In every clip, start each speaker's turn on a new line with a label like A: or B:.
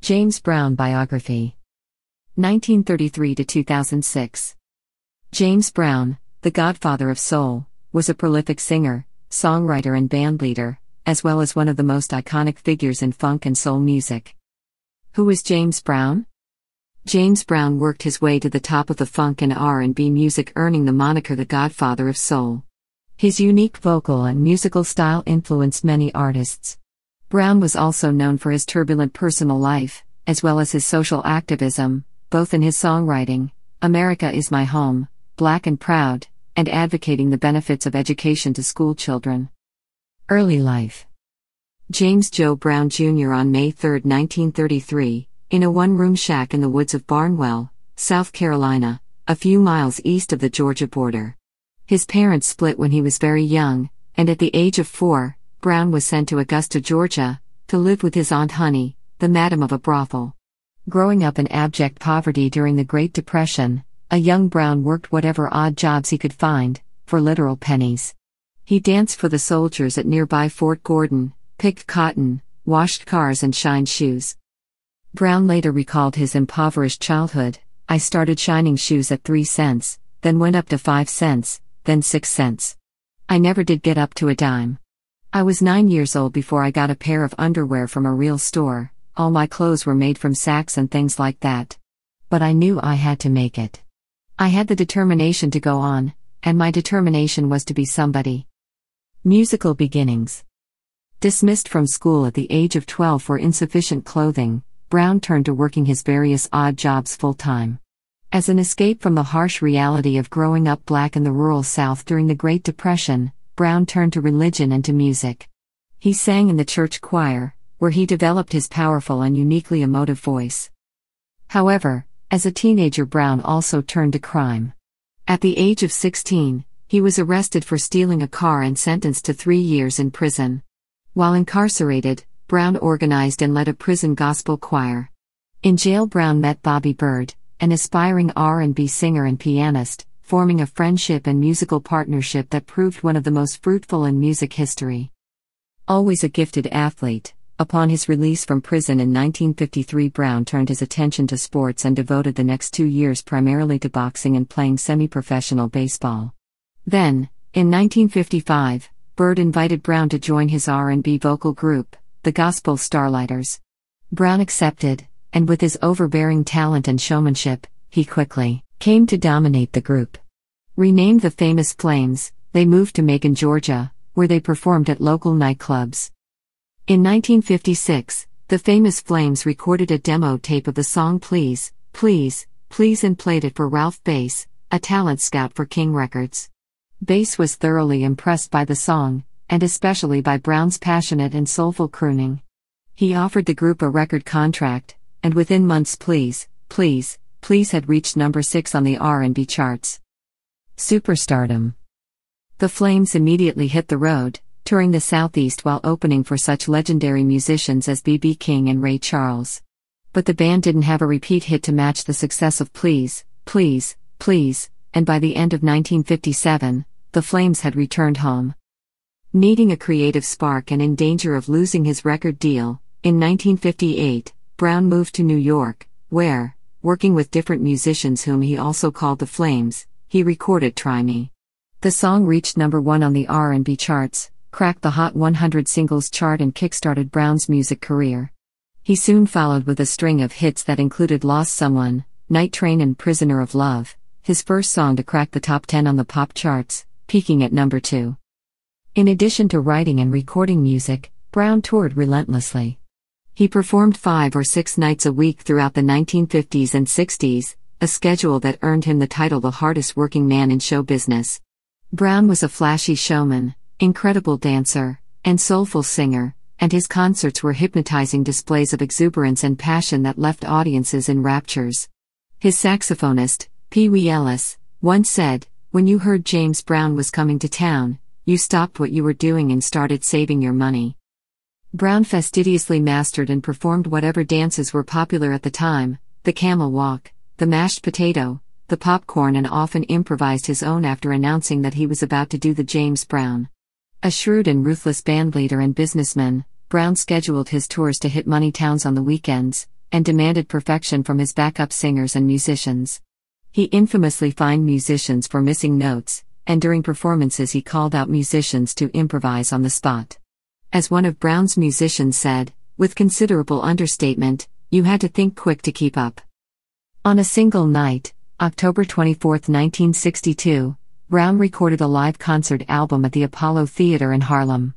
A: James Brown Biography. 1933 to 2006. James Brown, the Godfather of Soul, was a prolific singer, songwriter and bandleader, as well as one of the most iconic figures in funk and soul music. Who was James Brown? James Brown worked his way to the top of the funk and R&B music, earning the moniker the Godfather of Soul. His unique vocal and musical style influenced many artists. Brown was also known for his turbulent personal life, as well as his social activism, both in his songwriting, America Is My Home, Black and Proud, and advocating the benefits of education to school children. Early life. James Joe Brown Jr. on May 3, 1933, in a one-room shack in the woods of Barnwell, South Carolina, a few miles east of the Georgia border. His parents split when he was very young, and at the age of 4, Brown was sent to Augusta, Georgia, to live with his Aunt Honey, the madam of a brothel. Growing up in abject poverty during the Great Depression, a young Brown worked whatever odd jobs he could find, for literal pennies. He danced for the soldiers at nearby Fort Gordon, picked cotton, washed cars and shined shoes. Brown later recalled his impoverished childhood. "I started shining shoes at 3 cents, then went up to 5 cents, then 6 cents. I never did get up to a dime. I was 9 years old before I got a pair of underwear from a real store. All my clothes were made from sacks and things like that. But I knew I had to make it. I had the determination to go on, and my determination was to be somebody." Musical beginnings. Dismissed from school at the age of 12 for insufficient clothing, Brown turned to working his various odd jobs full-time. As an escape from the harsh reality of growing up black in the rural South during the Great Depression, Brown turned to religion and to music. He sang in the church choir, where he developed his powerful and uniquely emotive voice. However, as a teenager, Brown also turned to crime. At the age of 16, he was arrested for stealing a car and sentenced to 3 years in prison. While incarcerated, Brown organized and led a prison gospel choir. In jail, Brown met Bobby Bird, an aspiring R&B singer and pianist, forming a friendship and musical partnership that proved one of the most fruitful in music history. Always a gifted athlete, upon his release from prison in 1953, Brown turned his attention to sports and devoted the next 2 years primarily to boxing and playing semi-professional baseball. Then, in 1955, Bird invited Brown to join his R&B vocal group, the Gospel Starlighters. Brown accepted, and with his overbearing talent and showmanship, he quickly came to dominate the group. Renamed the Famous Flames, they moved to Macon, Georgia, where they performed at local nightclubs. In 1956, the Famous Flames recorded a demo tape of the song Please, Please, Please and played it for Ralph Bass, a talent scout for King Records. Bass was thoroughly impressed by the song, and especially by Brown's passionate and soulful crooning. He offered the group a record contract, and within months Please, Please, Please had reached number 6 on the R&B charts. Superstardom. The Flames immediately hit the road, touring the Southeast while opening for such legendary musicians as B.B. King and Ray Charles. But the band didn't have a repeat hit to match the success of Please, Please, Please, and by the end of 1957, the Flames had returned home. Needing a creative spark and in danger of losing his record deal, in 1958, Brown moved to New York, where, working with different musicians whom he also called the Flames, he recorded Try Me. The song reached number 1 on the R&B charts, cracked the Hot 100 singles chart and kickstarted Brown's music career. He soon followed with a string of hits that included Lost Someone, Night Train and Prisoner of Love, his first song to crack the top 10 on the pop charts, peaking at number 2. In addition to writing and recording music, Brown toured relentlessly. He performed 5 or 6 nights a week throughout the 1950s and 60s, a schedule that earned him the title the hardest working man in show business. Brown was a flashy showman, incredible dancer, and soulful singer, and his concerts were hypnotizing displays of exuberance and passion that left audiences in raptures. His saxophonist, Pee Wee Ellis, once said, "When you heard James Brown was coming to town, you stopped what you were doing and started saving your money." Brown fastidiously mastered and performed whatever dances were popular at the time, the camel walk, the mashed potato, the popcorn, and often improvised his own after announcing that he was about to do the James Brown. A shrewd and ruthless bandleader and businessman, Brown scheduled his tours to hit money towns on the weekends, and demanded perfection from his backup singers and musicians. He infamously fined musicians for missing notes, and during performances he called out musicians to improvise on the spot. As one of Brown's musicians said, with considerable understatement, "You had to think quick to keep up." On a single night, October 24, 1962, Brown recorded a live concert album at the Apollo Theater in Harlem.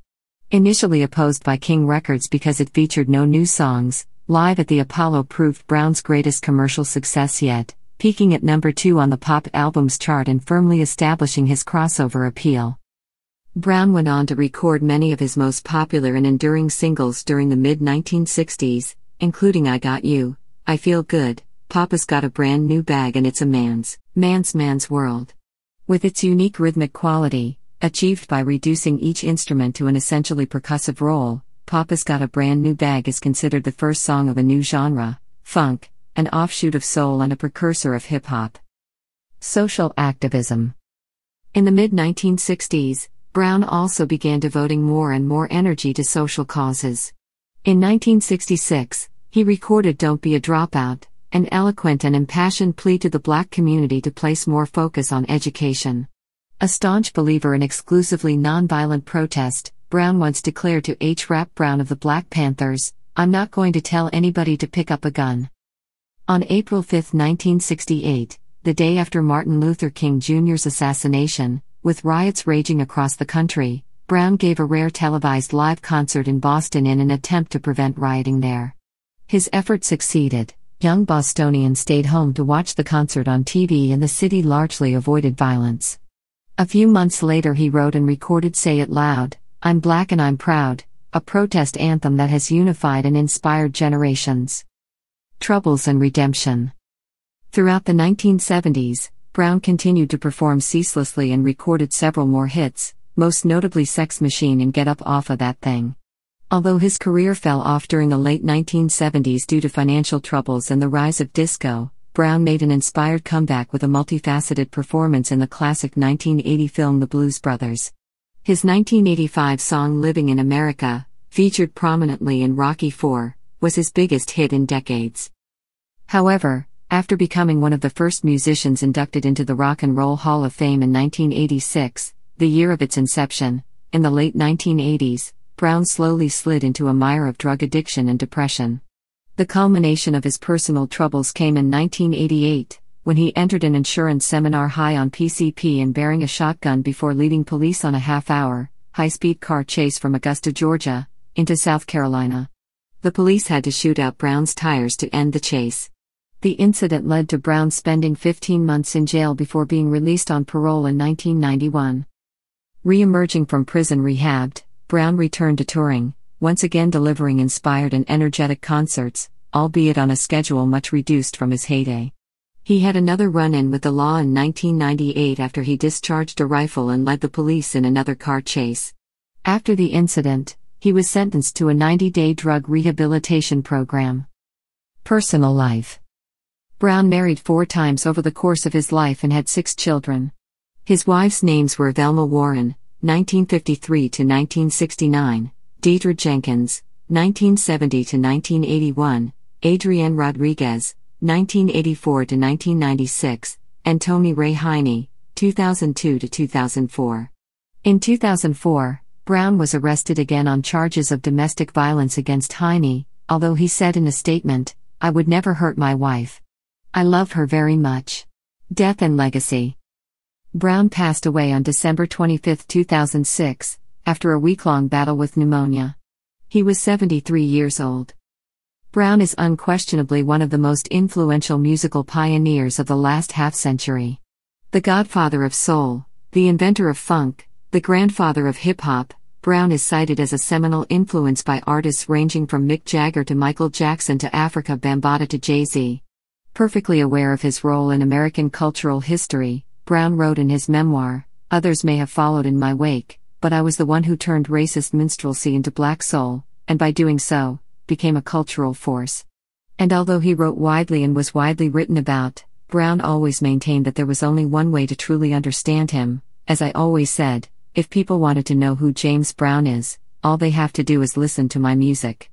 A: Initially opposed by King Records because it featured no new songs, Live at the Apollo proved Brown's greatest commercial success yet, peaking at number 2 on the pop albums chart and firmly establishing his crossover appeal. Brown went on to record many of his most popular and enduring singles during the mid-1960s, including I Got You, I Feel Good, Papa's Got a Brand New Bag and It's a Man's World. With its unique rhythmic quality, achieved by reducing each instrument to an essentially percussive role, Papa's Got a Brand New Bag is considered the first song of a new genre, funk, an offshoot of soul and a precursor of hip-hop. Social activism. In the mid-1960s, Brown also began devoting more and more energy to social causes. In 1966, he recorded Don't Be a Dropout, an eloquent and impassioned plea to the black community to place more focus on education. A staunch believer in exclusively nonviolent protest, Brown once declared to H. Rap Brown of the Black Panthers, "I'm not going to tell anybody to pick up a gun." On April 5, 1968, the day after Martin Luther King Jr.'s assassination, with riots raging across the country, Brown gave a rare televised live concert in Boston in an attempt to prevent rioting there. His effort succeeded. Young Bostonians stayed home to watch the concert on TV and the city largely avoided violence. A few months later he wrote and recorded Say It Loud, I'm Black and I'm Proud, a protest anthem that has unified and inspired generations. Troubles and Redemption. Throughout the 1970s, Brown continued to perform ceaselessly and recorded several more hits, most notably Sex Machine and Get Up Offa That Thing. Although his career fell off during the late 1970s due to financial troubles and the rise of disco, Brown made an inspired comeback with a multifaceted performance in the classic 1980 film The Blues Brothers. His 1985 song Living in America, featured prominently in Rocky IV, was his biggest hit in decades. However, after becoming one of the first musicians inducted into the Rock and Roll Hall of Fame in 1986, the year of its inception, in the late 1980s, Brown slowly slid into a mire of drug addiction and depression. The culmination of his personal troubles came in 1988, when he entered an insurance seminar high on PCP and bearing a shotgun before leading police on a half-hour, high-speed car chase from Augusta, Georgia, into South Carolina. The police had to shoot out Brown's tires to end the chase. The incident led to Brown spending 15 months in jail before being released on parole in 1991. Re-emerging from prison rehabbed, Brown returned to touring, once again delivering inspired and energetic concerts, albeit on a schedule much reduced from his heyday. He had another run-in with the law in 1998 after he discharged a rifle and led the police in another car chase. After the incident, he was sentenced to a 90-day drug rehabilitation program. Personal life. Brown married 4 times over the course of his life and had 6 children. His wives' names were Velma Warren, 1953 to 1969, Deidre Jenkins, 1970 to 1981, Adrienne Rodriguez, 1984 to 1996, and Tony Ray Heine, 2002 to 2004. In 2004, Brown was arrested again on charges of domestic violence against Heine, although he said in a statement, "I would never hurt my wife. I love her very much." Death and legacy. Brown passed away on December 25, 2006, after a week-long battle with pneumonia. He was 73 years old. Brown is unquestionably one of the most influential musical pioneers of the last half-century. The godfather of soul, the inventor of funk, the grandfather of hip-hop, Brown is cited as a seminal influence by artists ranging from Mick Jagger to Michael Jackson to Africa Bambaataa to Jay-Z. Perfectly aware of his role in American cultural history, Brown wrote in his memoir, "Others may have followed in my wake, but I was the one who turned racist minstrelsy into black soul, and by doing so, became a cultural force." And although he wrote widely and was widely written about, Brown always maintained that there was only one way to truly understand him. As I always said, if people wanted to know who James Brown is, all they have to do is listen to my music.